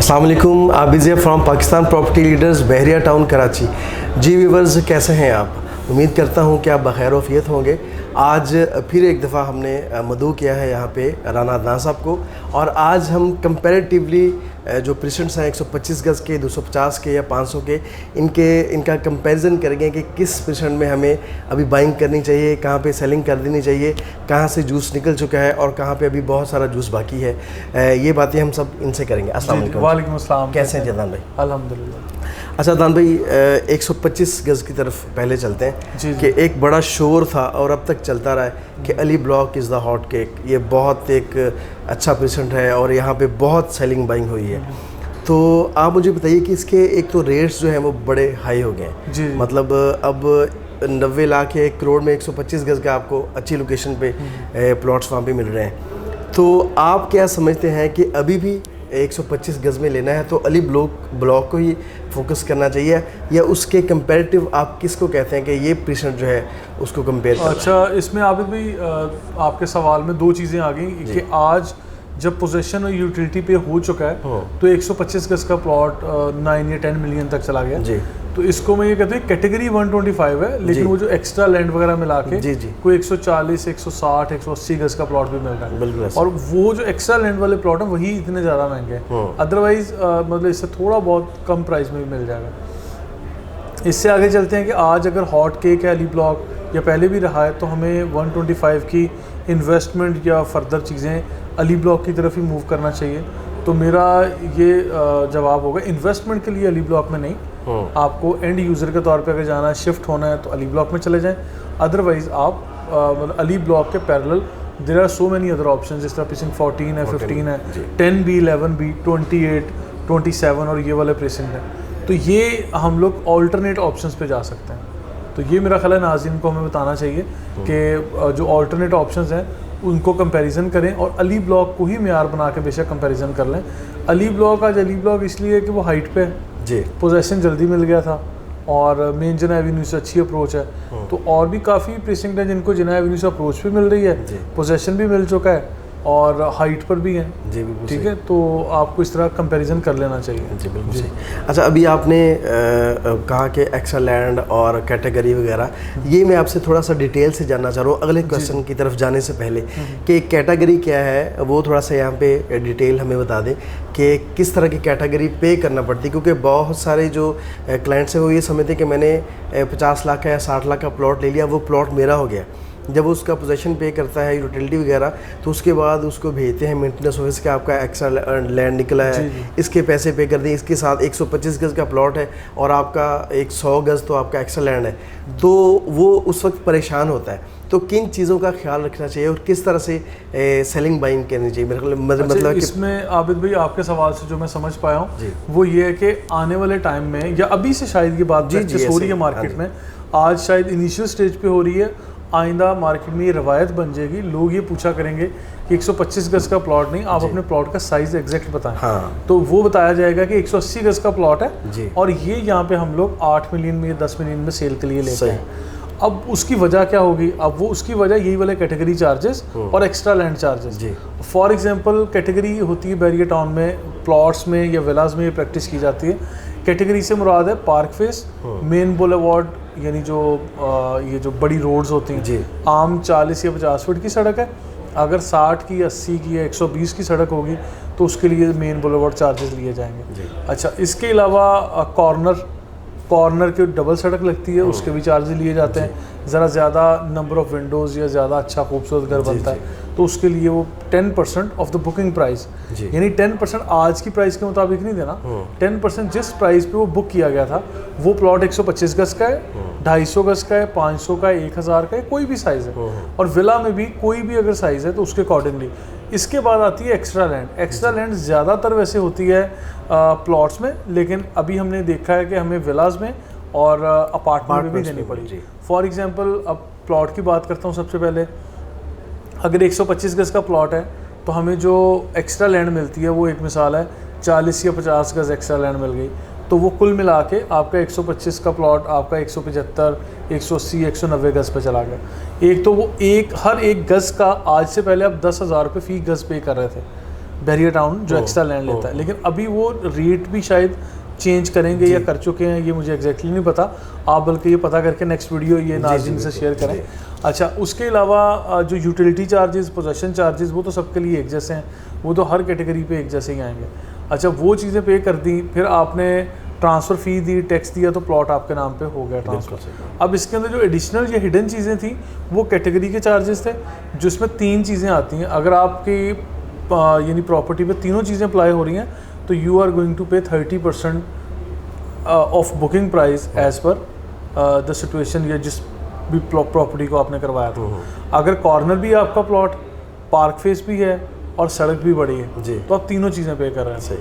अस्सलाम वालेकुम, Abiz from Pakistan property leaders, Bahria town Karachi. जी व्यूवर्स, कैसे हैं आप? उम्मीद करता हूं कि आप बखैर वफ़ियत होंगे। आज फिर एक दफ़ा हमने मदऊ किया है यहाँ पे राना अदनान साहब को, और आज हम कंपैरेटिवली जो प्रेसिडेंट्स हैं 125 गज़ के, 250 के या 500 के, इनका कंपैरिजन करेंगे कि किस प्रेसिडेंट में हमें अभी बाइंग करनी चाहिए, कहाँ पे सेलिंग कर देनी चाहिए, कहाँ से जूस निकल चुका है और कहाँ पे अभी बहुत सारा जूस बाकी है। ये बातें हम सब इनसे करेंगे। अस्सलाम वालेकुम। वालेकुम अस्सलाम। कैसे हैं जदान भाई? अल्हम्दुलिल्लाह। अच्छा दान भाई, 125 गज़ की तरफ पहले चलते हैं जी। कि एक बड़ा शोर था और अब तक चलता रहा है कि Ali block is the hot cake. ये बहुत एक अच्छा प्रेजेंट है और यहाँ पे बहुत सेलिंग बाइंग हुई है। तो आप मुझे बताइए कि इसके एक तो रेट्स जो हैं वो बड़े हाई हो गए हैं जी। मतलब अब 90 लाख या 1 करोड़ में 125 गज़ का आपको अच्छी लोकेशन पे प्लॉट्स वहाँ पे मिल रहे हैं। तो आप क्या समझते हैं कि अभी भी 125 गज़ में लेना है तो अली ब्लॉक को ही फोकस करना चाहिए, या उसके कंपैरेटिव आप किसको कहते हैं कि ये प्रेसिडेंट जो है उसको कंपेयर करना? अच्छा, इसमें आबिद भाई आपके सवाल में दो चीज़ें आ गई कि आज जब पोजेशन और यूटिलिटी पे हो चुका है तो 125 गज़ का प्लॉट 9 या 10 मिलियन तक चला गया जी। तो इसको मैं ये कहते हैं कैटेगरी 125 है, लेकिन वो जो एक्स्ट्रा लैंड वगैरह मिला के कोई 140, 160, 180 गज़ का प्लॉट भी मिल रहा है, और वो जो एक्स्ट्रा लैंड वाले प्लॉट हैं वही इतने ज़्यादा महंगे हैं। अदरवाइज मतलब इससे थोड़ा बहुत कम प्राइस में भी मिल जाएगा। इससे आगे चलते हैं कि आज अगर हॉट केक है अली ब्लॉक, या पहले भी रहा है, तो हमें 125 की इन्वेस्टमेंट या फर्दर चीज़ें अली ब्लॉक की तरफ ही मूव करना चाहिए। तो मेरा ये जवाब होगा, इन्वेस्टमेंट के लिए अली ब्लॉक में नहीं, आपको एंड यूज़र के तौर पे अगर जाना है, शिफ्ट होना है, तो अली ब्लॉक में चले जाएं। अदरवाइज़ आप मतलब अली ब्लॉक के parallel there are so many other option, जिस तरह प्रेसिंग 14 है, 15 है, 10 भी, 11 भी, 28, 27 और ये वाले प्रेसिंग है। तो ये हम लोग ऑल्टरनेट ऑप्शंस पे जा सकते हैं। तो ये मेरा ख्याल है नाज़रीन को हमें बताना चाहिए कि जो ऑल्टरनेट ऑप्शंस हैं उनको कंपैरिजन करें, और अली ब्लॉक को ही मेयार बना के बेशक कंपैरिजन कर लें। अली ब्लॉक आज अली ब्लॉक इसलिए कि वो हाइट पे है जी, पोजेसन जल्दी मिल गया था, और मेन जिना एवेन्यू से अच्छी अप्रोच है। तो और भी काफ़ी प्रेसिडेंट हैं जिनको जिना एवेन्यू से अप्रोच भी मिल रही है, पोजेसन भी मिल चुका है और हाइट पर भी हैं जी, बिल्कुल ठीक है। तो आपको इस तरह कंपैरिजन कर लेना चाहिए जी, बिल्कुल सही। अच्छा, अभी आपने कहा कि एक्स्ट्रा लैंड और कैटेगरी वगैरह, ये मैं आपसे थोड़ा सा डिटेल से जानना चाह रहा हूँ अगले क्वेश्चन की तरफ जाने से पहले कि कैटेगरी क्या है, वो थोड़ा सा यहाँ पे डिटेल हमें बता दें कि किस तरह की कैटेगरी पे करना पड़ती है। क्योंकि बहुत सारे जो क्लाइंट्स हैं वो ये समझते हैं कि मैंने 50 लाख का या 60 लाख का प्लॉट ले लिया, वो प्लॉट मेरा हो गया। जब उसका पोजेसन पे करता है, यूटिलिटी वगैरह, तो उसके बाद उसको भेजते हैं मेंटेनेंस ऑफिस के, आपका एक्स्ट्रा लैंड निकला है, इसके पैसे पे कर दें, इसके साथ 125 गज़ का प्लॉट है और आपका 100 गज़ तो आपका एक्स्ट्रा लैंड है। तो वो उस वक्त परेशान होता है। तो किन चीज़ों का ख्याल रखना चाहिए और किस तरह से सेलिंग बाइंग करनी चाहिए? मेरे मतलब इसमें आबिद भाई आपके सवाल से जो मैं समझ पाया हूँ वो ये है कि आने वाले टाइम में, या अभी से शायद ये बात हो रही है मार्केट में, आज शायद इनिशियल स्टेज पे हो रही है, आइंदा मार्केट में ये रवायत बन जाएगी। लोग ये पूछा करेंगे कि 125 गज़ का प्लॉट नहीं, आप अपने प्लॉट का साइज़ एग्जैक्ट बताएं। तो वो बताया जाएगा कि 180 गज़ का प्लॉट है और ये यहाँ पे हम लोग 8 मिलियन में या 10 मिलियन में सेल के लिए लेते हैं। अब उसकी वजह क्या होगी? अब वो उसकी वजह यही वाले कैटेगरी चार्जेस और extra land charges. For example category होती है बहरिया टाउन में, प्लॉट्स में या विलाज में ये प्रैक्टिस की जाती है। कैटेगरी से मुराद है पार्क फेस, मेन बुलेवार्ड, यानी जो ये जो बड़ी रोड्स होती हैं, आम 40 या 50 फीट की सड़क है, अगर 60 की, 80 की या 120 की सड़क होगी तो उसके लिए मेन बुलेवार्ड चार्जेस लिए जाएंगे। अच्छा, इसके अलावा कॉर्नर के डबल सड़क लगती है, उसके भी चार्जेस लिए जाते हैं। ज़रा ज़्यादा नंबर ऑफ़ विंडोज़ या ज़्यादा अच्छा खूबसूरत घर बनता है तो उसके लिए वो 10% ऑफ द बुकिंग प्राइस, यानी 10% आज की प्राइस के मुताबिक नहीं देना, 10% जिस प्राइस पे वो बुक किया गया था, वो प्लॉट 125 गज़ का है, 250 गज़ का है, 500 का है, 1000 का है, कोई भी साइज़ है, और विला में भी कोई भी अगर साइज़ है तो उसके अकॉर्डिंगली। इसके बाद आती है एक्स्ट्रा लैंड। एक्स्ट्रा लैंड ज़्यादातर वैसे होती है प्लॉट्स में, लेकिन अभी हमने देखा है कि हमें विलाज में और अपार्टमेंट में भी देनी पड़ी। फॉर एग्जांपल, अब प्लॉट की बात करता हूँ सबसे पहले। अगर 125 गज़ का प्लॉट है तो हमें जो एक्स्ट्रा लैंड मिलती है, वो एक मिसाल है 40 या 50 गज़ एक्स्ट्रा लैंड मिल गई, तो वो कुल मिला के आपका 125 का प्लॉट आपका 175, 180, 190 गज़ पे चला गया। एक तो वो हर एक गज़ का, आज से पहले आप 10,000 रुपये फ़ी गज़ पे कर रहे थे, बहरिया टाउन जो एक्स्ट्रा लैंड लेता है, लेकिन अभी वो रेट भी शायद चेंज करेंगे या कर चुके हैं, ये मुझे एग्जैक्टली नहीं पता। आप बल्कि ये पता करके नेक्स्ट वीडियो ये नाज़रीन से शेयर करें। अच्छा, उसके अलावा जो यूटिलिटी चार्जेस, पोजेसन चार्जेस, वो तो सबके लिए एक जैसे हैं, वो तो हर कैटेगरी पे एक जैसे ही आएंगे। अच्छा, वो चीज़ें पे कर दी, फिर आपने ट्रांसफ़र फ़ी दी, टैक्स दिया, तो प्लॉट आपके नाम पे हो गया ट्रांसफ़र। अब इसके अंदर जो एडिशनल या हिडन चीज़ें थी वो कैटेगरी के चार्जेस थे, जिसमें 3 चीज़ें आती हैं। अगर आपकी यानी प्रॉपर्टी पे तीनों चीज़ें अप्लाई हो रही हैं तो यू आर गोइंग टू पे 30% of booking price as per the situation या जिस भी प्रॉपर्टी को आपने करवाया था। अगर कॉर्नर भी है आपका प्लॉट, पार्क फेस भी है और सड़क भी बड़ी है, तो आप तीनों चीज़ें पे कर रहे हैं। सही,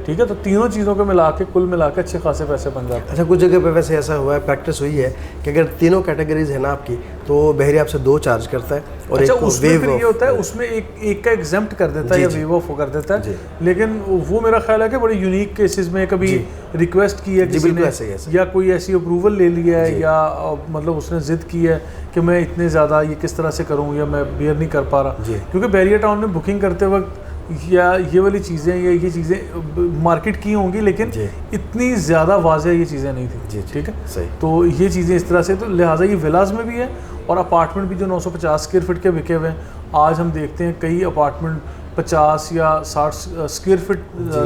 ठीक है, तो तीनों चीज़ों को मिला के कुल मिला के अच्छे खासे पैसे बन जाते हैं। अच्छा, कुछ जगह पे वैसे ऐसा हुआ है, प्रैक्टिस हुई है कि अगर तीनों कैटेगरीज है ना आपकी, तो बहरिया आपसे 2 चार्ज करता है और अच्छा, एक को उसमें वेव फिर ये होता है, उसमें एक का एग्जेम्प्ट कर देता है या वेव ऑफ कर देता है, लेकिन वो मेरा ख्याल है कि बड़े यूनिक केसेस में कभी रिक्वेस्ट की है किसी ने या कोई ऐसी अप्रूवल ले लिया है या मतलब उसने जिद की है कि मैं इतने ज़्यादा ये किस तरह से करूँ या मैं बियर नहीं कर पा रहा, क्योंकि बहरिया टाउन में बुकिंग करते वक्त या ये वाली चीज़ें या ये चीज़ें मार्केट की होंगी, लेकिन इतनी ज़्यादा वाज़ेह ये चीज़ें नहीं थी। ठीक है, सही। तो ये चीज़ें इस तरह से, तो लिहाजा ये विलास में भी है और अपार्टमेंट भी जो 950 स्क्वायर फीट के बिके हुए हैं। आज हम देखते हैं कई अपार्टमेंट 50 या 60 स्क्वायर फीट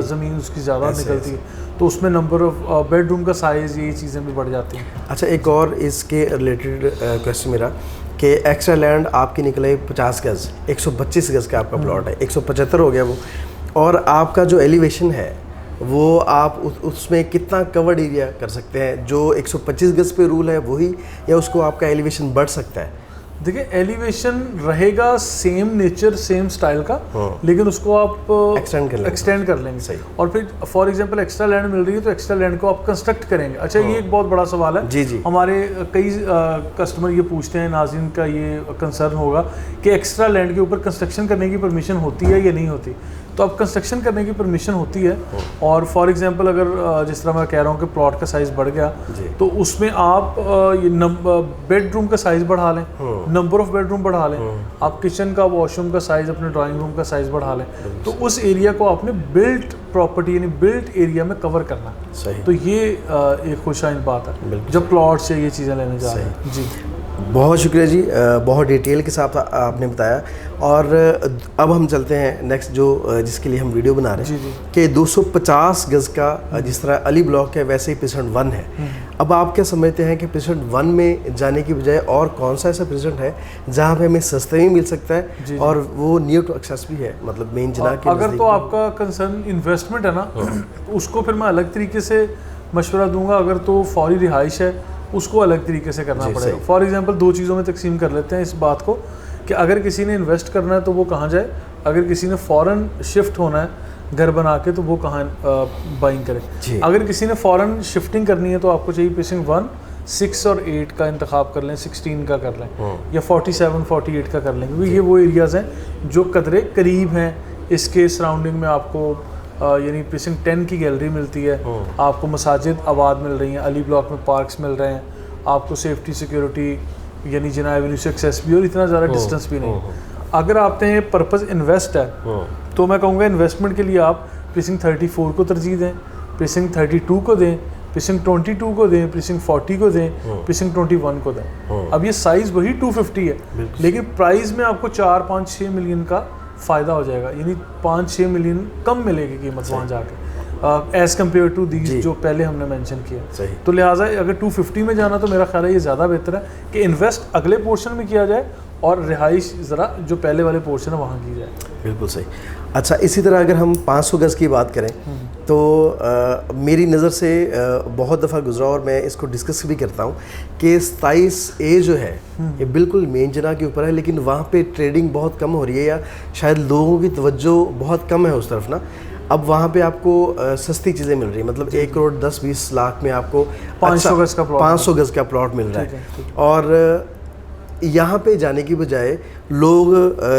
ज़मीन उसकी ज़्यादा निकलती है, तो उसमें नंबर ऑफ बेडरूम का साइज़, ये चीज़ें भी बढ़ जाती हैं। अच्छा, एक और इसके रिलेटेड क्वेश्चन मेरा कि एक्स्ट्रा लैंड आपकी निकले 50 गज़, 125 गज़ का आपका प्लॉट है, 175 हो गया वो, और आपका जो एलिवेशन है वो आप उसमें कितना कवर्ड एरिया कर सकते हैं? जो 125 गज़ पे रूल है वही, या उसको आपका एलिवेशन बढ़ सकता है? देखिए, एलिवेशन रहेगा सेम नेचर सेम स्टाइल का, लेकिन उसको आप एक्सटेंड कर लेंगे। सही। और फिर फॉर एग्जांपल एक्स्ट्रा लैंड मिल रही है तो एक्स्ट्रा लैंड को आप कंस्ट्रक्ट करेंगे। अच्छा, ये एक बहुत बड़ा सवाल है। जी। हमारे कई कस्टमर ये पूछते हैं, नाज़रीन का ये कंसर्न होगा कि एक्स्ट्रा लैंड के ऊपर कंस्ट्रक्शन करने की परमिशन होती है या नहीं होती। तो अब कंस्ट्रक्शन करने की परमिशन होती है, और फॉर एग्जांपल अगर जिस तरह मैं कह रहा हूँ कि प्लॉट का साइज़ बढ़ गया, तो उसमें आप ये बेडरूम का साइज़ बढ़ा लें, नंबर ऑफ बेडरूम बढ़ा लें, आप किचन का, वॉशरूम का साइज़, अपने ड्राइंग रूम का साइज़ बढ़ा लें, तो उस एरिया को आपने बिल्ट प्रॉपर्टी यानी बिल्ट एरिया में कवर करना। सही। तो ये एक खुशाइन बात है जब प्लॉट से ये चीज़ें लेने जा रहे हैं। जी, बहुत शुक्रिया जी, बहुत डिटेल के साथ आपने बताया। और अब हम चलते हैं नेक्स्ट जो जिसके लिए हम वीडियो बना रहे हैं कि 250 गज़ का जिस तरह अली ब्लॉक है वैसे ही प्रेसिडेंट 1 है। अब आप क्या समझते हैं कि प्रेसिडेंट 1 में जाने की बजाय और कौन सा ऐसा प्रेसिडेंट है जहाँ पे हमें सस्ते में मिल सकता है और वो नियर टू एक्सेस भी है, मतलब मेन जिला के अगर तो आपका कंसर्न इन्वेस्टमेंट है ना, उसको फिर मैं अलग तरीके से मशवरा दूंगा। अगर तो फौरी रिहाइश है उसको अलग तरीके से करना पड़ेगा। फॉर एग्जांपल 2 चीज़ों में तकसीम कर लेते हैं इस बात को कि अगर किसी ने इन्वेस्ट करना है तो वो कहाँ जाए, अगर किसी ने फ़ौरन शिफ्ट होना है घर बना के तो वो कहाँ बाइंग करे। अगर किसी ने फ़ौरन शिफ्टिंग करनी है तो आपको चाहिए प्रीसिंक्ट 1, 6 और 8 का इंतखाब कर लें, 16 का कर लें या 47, 48 का कर लें, क्योंकि ये वो एरियाज़ हैं जो कदरे करीब हैं। इसके सराउंडिंग में आपको यानी प्रीसिंक्ट 10 की गैलरी मिलती है, आपको मसाजिद आबाद मिल रही हैं, अली ब्लॉक में पार्क्स मिल रहे हैं, आपको सेफ्टी सिक्योरिटी यानी जिना एवेन्यू से एक्सेस भी और इतना ज़्यादा डिस्टेंस भी नहीं। अगर आपने पर्पज़ इन्वेस्ट है तो मैं कहूँगा इन्वेस्टमेंट के लिए आप प्रीसिंक्ट 34 को तरजीह दें, प्रीसिंक्ट 32 को दें, प्रीसिंक्ट 22 को दें, प्रीसिंक्ट 40 को दें, प्रीसिंक्ट 21 को दें। अब ये साइज़ वही 250 है, लेकिन प्राइस में आपको 4, 5, 6 मिलियन का फ़ायदा हो जाएगा, यानी 5-6 मिलियन कम मिलेगी कीमत वहाँ जाके एज़ कम्पेयर टू दीज जो पहले हमने मेंशन किया। तो लिहाजा अगर 250 में जाना तो मेरा ख्याल है ये ज़्यादा बेहतर है कि इन्वेस्ट अगले पोर्शन में किया जाए और रिहाइश ज़रा जो पहले वाले पोर्शन है वहाँ की जाए। बिल्कुल सही। अच्छा, इसी तरह अगर हम 500 गज़ की बात करें तो मेरी नज़र से बहुत दफ़ा गुजरा और मैं इसको डिस्कस भी करता हूँ कि 27A जो है ये बिल्कुल मेन जना के ऊपर है, लेकिन वहाँ पे ट्रेडिंग बहुत कम हो रही है या शायद लोगों की तवज्जो बहुत कम है उस तरफ ना। अब वहाँ पे आपको सस्ती चीज़ें मिल रही है, मतलब 1 करोड़ 10-20 लाख में आपको 500 गज़ का प्लॉट मिल रहा है। और यहाँ पे जाने की बजाय लोग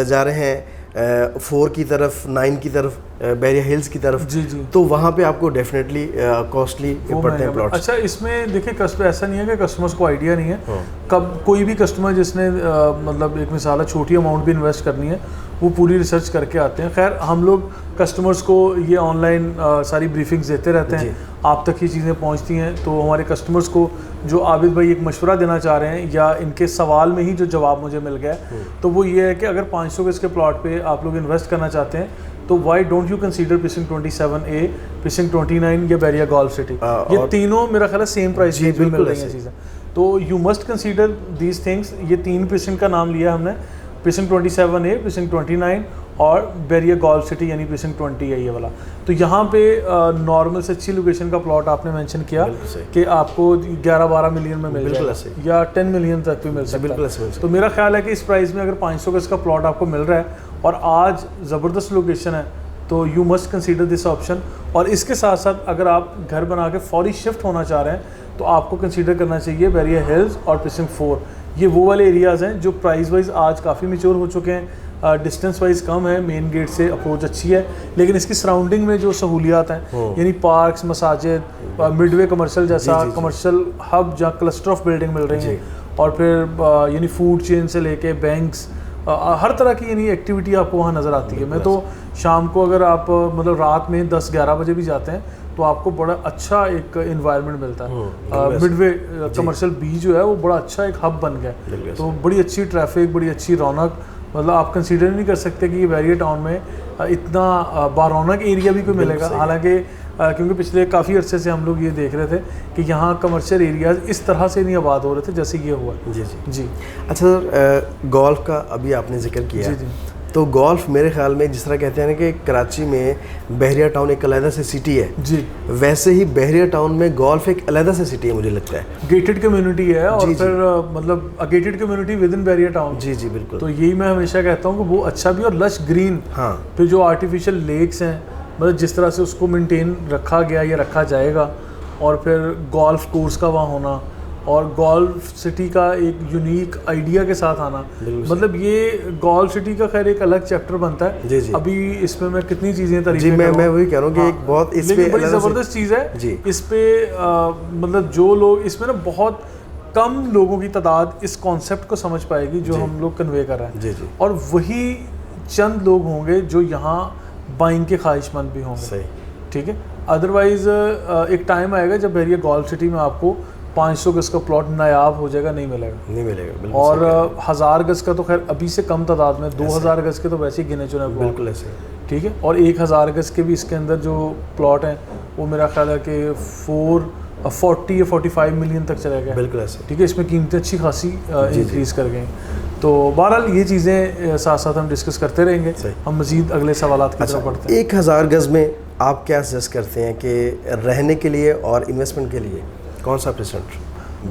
जा रहे हैं 4 की तरफ, 9 की तरफ, बहरिया हिल्स की तरफ। तो वहाँ पे आपको डेफिनेटली कॉस्टली पड़ते हैं प्लॉट्स। अच्छा, इसमें देखिए ऐसा नहीं है कि कस्टमर्स को आइडिया नहीं है। कब कोई भी कस्टमर जिसने मतलब एक मिसाल है छोटी अमाउंट भी इन्वेस्ट करनी है वो पूरी रिसर्च करके आते हैं। खैर हम लोग कस्टमर्स को ये ऑनलाइन सारी ब्रीफिंग्स देते रहते हैं, आप तक ये चीज़ें पहुंचती हैं। तो हमारे कस्टमर्स को जो आबिद भाई एक मशवरा देना चाह रहे हैं, या इनके सवाल में ही जो जवाब मुझे मिल गया तो वो ये है कि अगर 500 गज के प्लॉट पे आप लोग इन्वेस्ट करना चाहते हैं तो why don't you consider precinct 27A, precinct 29 या बैरिया गोल्फ सिटी। ये तीनों मेरा ख्याल है सेम प्राइस रेंज में मिल रही हैं चीज़ें। तो you must consider these things. ये 3 प्रीसिंक्ट का नाम लिया हमने, प्रीसिंक्ट 27A, प्रीसिंक्ट 29 और बैरिया गोल्फ सिटी यानी प्रीसिंक्ट 20 है ये वाला। तो यहाँ पे नॉर्मल से अच्छी लोकेशन का प्लॉट आपने मेंशन किया कि आपको 11-12 मिलियन में मिल जाएगा या 10 मिलियन तक भी मिल सकता है। तो मेरा ख्याल है कि इस प्राइस में अगर 500 गज का प्लॉट आपको मिल रहा है और आज ज़बरदस्त लोकेशन है तो you must consider this option. और इसके साथ साथ अगर आप घर बना के फौरी शिफ्ट होना चाह रहे हैं तो आपको कंसीडर करना चाहिए बैरिया हिल्स और प्रीसिंक्ट 4। ये वो वाले एरियाज़ हैं जो प्राइस वाइज आज काफ़ी मैच्योर हो चुके हैं, डिस्टेंस वाइज कम है, मेन गेट से अप्रोच अच्छी है, लेकिन इसकी सराउंडिंग में जो सहूलियात हैं यानी पार्क्स, मसाजिद, मिडवे कमर्शियल जैसा कमर्शियल हब जहाँ क्लस्टर ऑफ बिल्डिंग मिल रही हैं, और फिर यानी फूड चेन से लेके बैंक्स, हर तरह की यानी एक्टिविटी आपको वहाँ नज़र आती है। मैं तो शाम को अगर आप मतलब रात में 10-11 बजे भी जाते हैं तो आपको बड़ा अच्छा एक इन्वायरमेंट मिलता है। मिडवे कमर्शियल बी जो है वो बड़ा अच्छा एक हब बन गया, तो बड़ी अच्छी ट्रैफिक, बड़ी अच्छी रौनक, मतलब आप कंसीडर नहीं कर सकते कि ये बैरिया टाउन में इतना बारौनक एरिया भी कोई मिलेगा। हालांकि क्योंकि पिछले काफ़ी अरसे से हम लोग ये देख रहे थे कि यहाँ कमर्शियल एरियाज इस तरह से नहीं आबाद हो रहे थे जैसे ये हुआ। जी जी जी। अच्छा सर, गोल्फ का अभी आपने जिक्र किया। जी जी। तो गोल्फ मेरे ख्याल में जिस तरह कहते हैं ना कि कराची में बहरिया टाउन एक अलग से सिटी है जी, वैसे ही बहरिया टाउन में गोल्फ एक अलग से सिटी है मुझे लगता है। गेटेड कम्युनिटी है और फिर मतलब gated community within Bahria town. जी जी बिल्कुल। तो यही मैं हमेशा कहता हूँ कि वो अच्छा भी और लश ग्रीन। हाँ। फिर जो आर्टिफिशियल लेक्स हैं, मतलब जिस तरह से उसको मेंटेन रखा गया या रखा जाएगा, और फिर गोल्फ कोर्स का वहाँ होना और गोल्फ सिटी का एक यूनिक आइडिया के साथ आना, मतलब ये गोल्फ सिटी का खैर एक अलग चैप्टर बनता है। जी जी। अभी इसमें मैं कितनी चीज़ें तरीके मैं वही कह रहा हूँ कि एक बहुत इस पे बड़ी ज़बरदस्त चीज़ है जी। इस पे मतलब जो लोग इसमें ना बहुत कम लोगों की तादाद इस कॉन्सेप्ट को समझ पाएगी जो हम लोग कन्वे कर रहे हैं जी जी। और वही चंद लोग होंगे जो यहाँ बाइंग के ख्वाहिशमंद भी होंगे, ठीक है। अदरवाइज एक टाइम आएगा जब बहरिया गोल्फ सिटी में आपको 500 गज का प्लॉट नायाब हो जाएगा, नहीं मिलेगा। और 1000 गज का तो खैर अभी से कम तादाद में, 2000 गज के तो वैसे ही गिने चुने बिल्कुल ऐसे, ठीक है। और 1000 गज के भी इसके अंदर जो प्लॉट हैं वो मेरा ख्याल है कि 40 या 45 मिलियन तक चले गए, बिल्कुल ऐसे, ठीक है। इसमें कीमतें अच्छी खासी इंक्रीज़ कर गई। तो बहरहाल ये चीज़ें साथ साथ हम डिस्कस करते रहेंगे, हम मज़ीद अगले सवालात की तरफ बढ़ते हैं। 1000 गज में आप क्या सजेस्ट करते हैं कि रहने के लिए और इन्वेस्टमेंट के लिए कौन सा परसेंट?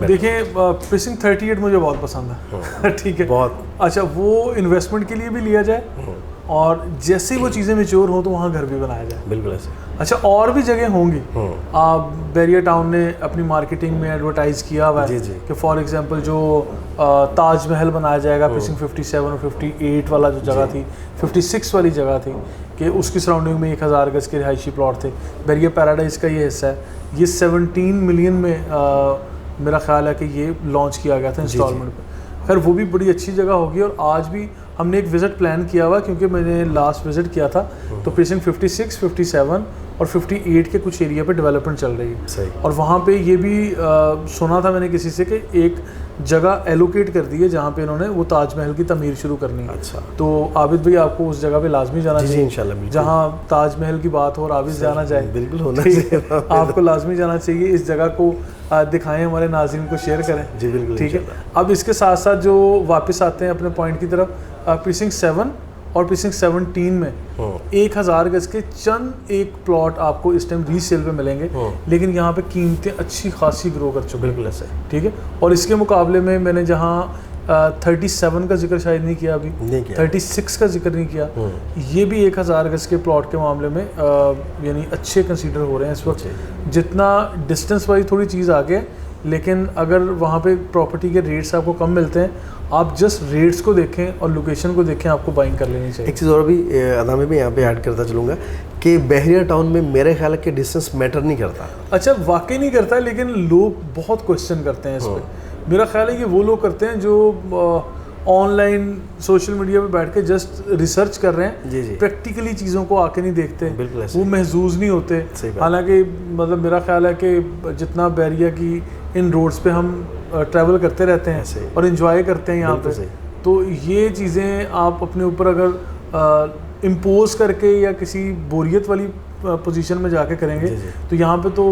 देखिए प्रीसिंक्ट 38 मुझे बहुत पसंद है ठीक है, बहुत अच्छा। वो इन्वेस्टमेंट के लिए भी लिया जाए और जैसे ही वो चीज़ें मैच्योर हों तो वहाँ घर भी बनाया जाए, बिल्कुल ऐसे। अच्छा, और भी जगह होंगी। बैरिया टाउन ने अपनी मार्केटिंग में एडवर्टाइज़ किया हुआ है कि फॉर एग्जांपल जो ताज महल बनाया जाएगा, प्रीसिंक्ट 57 और 58 वाला जो जगह थी, 56 वाली जगह थी, कि उसकी सराउंडिंग में 1000 गज के रिहायशी प्लॉट थे। बैरिया पैराडाइज का ये हिस्सा है, ये 17 मिलियन में मेरा ख्याल है कि ये लॉन्च किया गया था इंस्टॉलमेंट पे। खैर वो भी बड़ी अच्छी जगह होगी और आज भी हमने एक विज़िट प्लान किया हुआ, क्योंकि मैंने लास्ट विज़िट किया था तो प्रीसिंक्ट 56, 57 और 58 के कुछ एरिया पे डेवलपमेंट चल रही है। और वहाँ पे ये भी सुना था मैंने किसी से कि एक जगह एलोकेट कर दी है जहाँ पे इन्होंने वो ताजमहल की तमीर शुरू करनी है। अच्छा, तो आबिद भाई आपको उस जगह पे लाजमी जाना चाहिए इंशाल्लाह। जहाँ ताजमहल की बात हो और आबिद जाना चाहे, बिल्कुल होना चाहिए आपको लाजमी जाना चाहिए। इस जगह को दिखाएं, हमारे नाज़रीन को शेयर करें जी, बिल्कुल, ठीक है। अब इसके साथ साथ जो वापस आते हैं अपने पॉइंट की तरफ, प्रीसिंक्ट 7 और प्रीसिंक्ट 17 में 1000 गज के चंद एक प्लॉट आपको इस टाइम रीसेल पे मिलेंगे, लेकिन यहाँ पे कीमतें अच्छी खासी ग्रो कर चुकी, बिल्कुल ऐसे, ठीक है। और इसके मुकाबले में मैंने जहाँ 37 का जिक्र शायद नहीं किया अभी, 36 का जिक्र नहीं किया, ये भी 1000 गज के प्लॉट के मामले में यानी अच्छे कंसीडर हो रहे हैं इस वक्त। जितना डिस्टेंस वाइज थोड़ी चीज़ आगे, लेकिन अगर वहाँ पे प्रॉपर्टी के रेट्स आपको कम मिलते हैं, आप जस्ट रेट्स को देखें और लोकेशन को देखें, आपको बाइंग कर लेनी चाहिए। एक चीज़ और भी अदा में भी यहाँ पे ऐड करता चलूँगा कि बहरिया टाउन में मेरे ख्याल है कि डिस्टेंस मैटर नहीं करता। अच्छा, वाकई नहीं करता, लेकिन लोग बहुत क्वेश्चन करते हैं इस पर। मेरा ख्याल है कि वो लोग करते हैं जो ऑनलाइन सोशल मीडिया पे बैठ के जस्ट रिसर्च कर रहे हैं, जी जी प्रैक्टिकली चीज़ों को आके नहीं देखते, बिल्कुल ऐसे वो महसूस नहीं होते। हालांकि मतलब मेरा ख्याल है कि जितना बैरिया की इन रोड्स पे हम ट्रैवल करते रहते हैं और इन्जॉय करते हैं यहाँ पे, तो ये चीज़ें आप अपने ऊपर अगर इम्पोज करके या किसी बोरियत वाली पोजीशन में जाके करेंगे तो यहाँ पे तो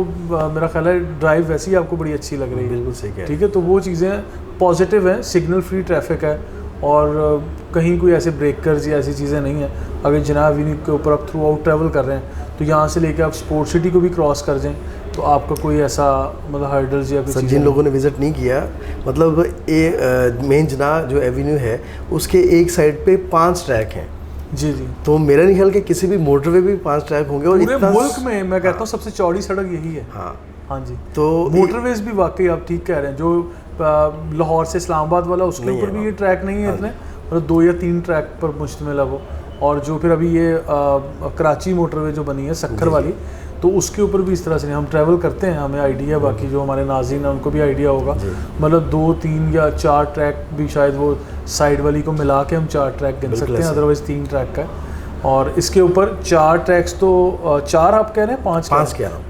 मेरा ख्याल है ड्राइव वैसे ही आपको बड़ी अच्छी लग रही है। बिल्कुल सही है, ठीक है। तो वो चीज़ें पॉजिटिव हैं, सिग्नल फ्री ट्रैफिक है और कहीं कोई ऐसे ब्रेकर्स या ऐसी चीज़ें नहीं है। अगर जनाब एवेन्यू के ऊपर आप थ्रू आउट ट्रैवल कर रहे हैं तो यहाँ से लेके आप स्पोर्ट सिटी को भी क्रॉस कर जाएं तो आपका कोई ऐसा मतलब हर्डल्स या कुछ जिन लोगों ने विज़िट नहीं किया, मतलब ये मेन जना जो एवेन्यू है उसके एक साइड पे 5 ट्रैक हैं। जी जी। तो मेरा नहीं ख्याल कि किसी भी मोटरवे भी 5 ट्रैक होंगे और पूरे मुल्क में मैं कहता हूँ सबसे चौड़ी सड़क यही है। हाँ हाँ जी। तो मोटरवेज भी वाकई आप ठीक कह रहे हैं, जो लाहौर से इस्लामाबाद वाला उसके ऊपर भी ये ट्रैक नहीं है इतने, मतलब 2 या 3 ट्रैक पर मुश्तमिल है वो। और जो फिर अभी ये कराची मोटरवे जो बनी है सक्खर वाली, तो उसके ऊपर भी इस तरह से हम ट्रैवल करते हैं, हमें आइडिया, बाकी जो हमारे नाज़रीन हैं उनको भी आइडिया होगा। मतलब 2, 3 या 4 ट्रैक भी शायद वो साइड वाली को मिला के हम 4 ट्रैक गिन सकते हैं, अदरवाइज 3 ट्रैक का। और इसके ऊपर 4 ट्रैक्स तो 4 आप कह रहे हैं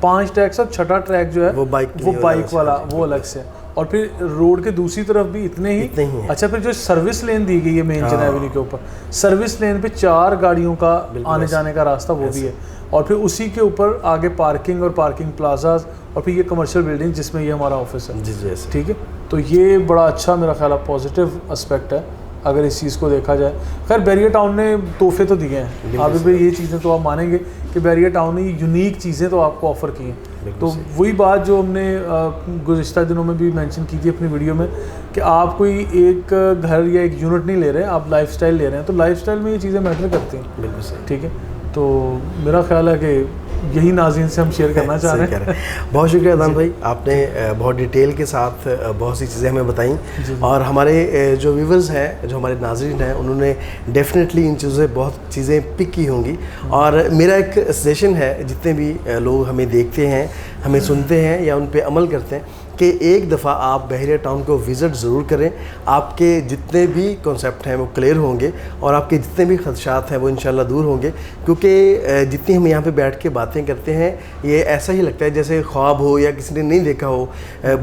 5 ट्रैक्स, अब छठा ट्रैक जो है वो बाइक वाला वो अलग से। और फिर रोड के दूसरी तरफ भी इतने ही अच्छा। फिर जो सर्विस लेन दी गई है मेन जना एवेन्यू के ऊपर, सर्विस लेन पे 4 गाड़ियों का आने जाने का रास्ता वो भी है। और फिर उसी के ऊपर आगे पार्किंग और पार्किंग प्लाजाज और फिर ये कमर्शियल बिल्डिंग जिसमें ये हमारा ऑफिस है। जी ठीक है। तो ये बड़ा अच्छा मेरा ख्याल है पॉजिटिव एस्पेक्ट है अगर इस चीज़ को देखा जाए। खैर बैरिया टाउन ने तोहफे तो दिए हैं, अभी भी ये चीज़ें तो आप मानेंगे कि बैरिया टाउन ने यूनिक चीज़ें तो आपको ऑफ़र की हैं। तो वही बात जो हमने गुज़िश्ता दिनों में भी मेंशन की थी अपनी वीडियो में कि आप कोई एक घर या एक यूनिट नहीं ले रहे हैं, आप लाइफस्टाइल ले रहे हैं, तो लाइफस्टाइल में ये चीज़ें मैटर करती हैं। बिल्कुल सही। ठीक है। तो मेरा ख्याल है कि यही नाज़रीन से हम शेयर करना चाह रहे हैं। बहुत शुक्रिया अदनान भाई, आपने बहुत डिटेल के साथ बहुत सी चीज़ें हमें बताई और हमारे जो व्यूवर्स हैं, जो हमारे नाज़रीन हैं, उन्होंने डेफिनेटली इन बहुत चीज़ें पिक की होंगी। और मेरा एक सजेशन है, जितने भी लोग हमें देखते हैं, हमें सुनते हैं या उन पर अमल करते हैं, कि एक दफ़ा आप बहरिया टाउन को विज़िट ज़रूर करें। आपके जितने भी कॉन्सेप्ट हैं वो क्लियर होंगे और आपके जितने भी ख़दशात हैं वो इंशाल्लाह दूर होंगे। क्योंकि जितनी हम यहाँ पे बैठ के बातें करते हैं, ये ऐसा ही लगता है जैसे ख्वाब हो या किसी ने नहीं देखा हो।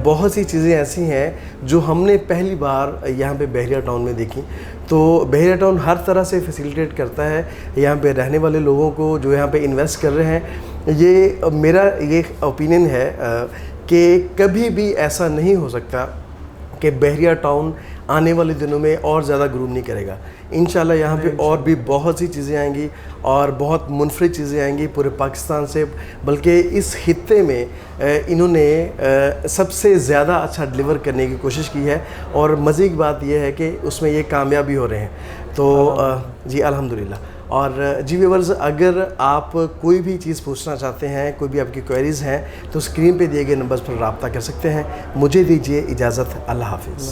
बहुत सी चीज़ें ऐसी हैं जो हमने पहली बार यहाँ पे बहरिया टाउन में देखी। तो बहरिया टाउन हर तरह से फैसिलिटेट करता है यहाँ पे रहने वाले लोगों को जो यहाँ पे इन्वेस्ट कर रहे हैं। ये मेरा ये ओपिनियन है कि कभी भी ऐसा नहीं हो सकता कि बहरिया टाउन आने वाले दिनों में और ज़्यादा ग्रो नहीं करेगा। इंशाल्लाह यहाँ पे और भी बहुत सी चीज़ें आएंगी और बहुत मुनफरिद चीज़ें आएंगी पूरे पाकिस्तान से, बल्कि इस खित्ते में इन्होंने सबसे ज़्यादा अच्छा डिलीवर करने की कोशिश की है और मज़े की बात यह है कि उसमें ये कामयाब भी हो रहे हैं। तो जी अल्हम्दुलिल्लाह। और जी व्यूअर्स, अगर आप कोई भी चीज़ पूछना चाहते हैं, कोई भी आपकी क्वेरीज़ हैं, तो स्क्रीन पे दिए गए नंबर्स पर रब्ता कर सकते हैं। मुझे दीजिए इजाज़त। अल्लाह हाफिज़।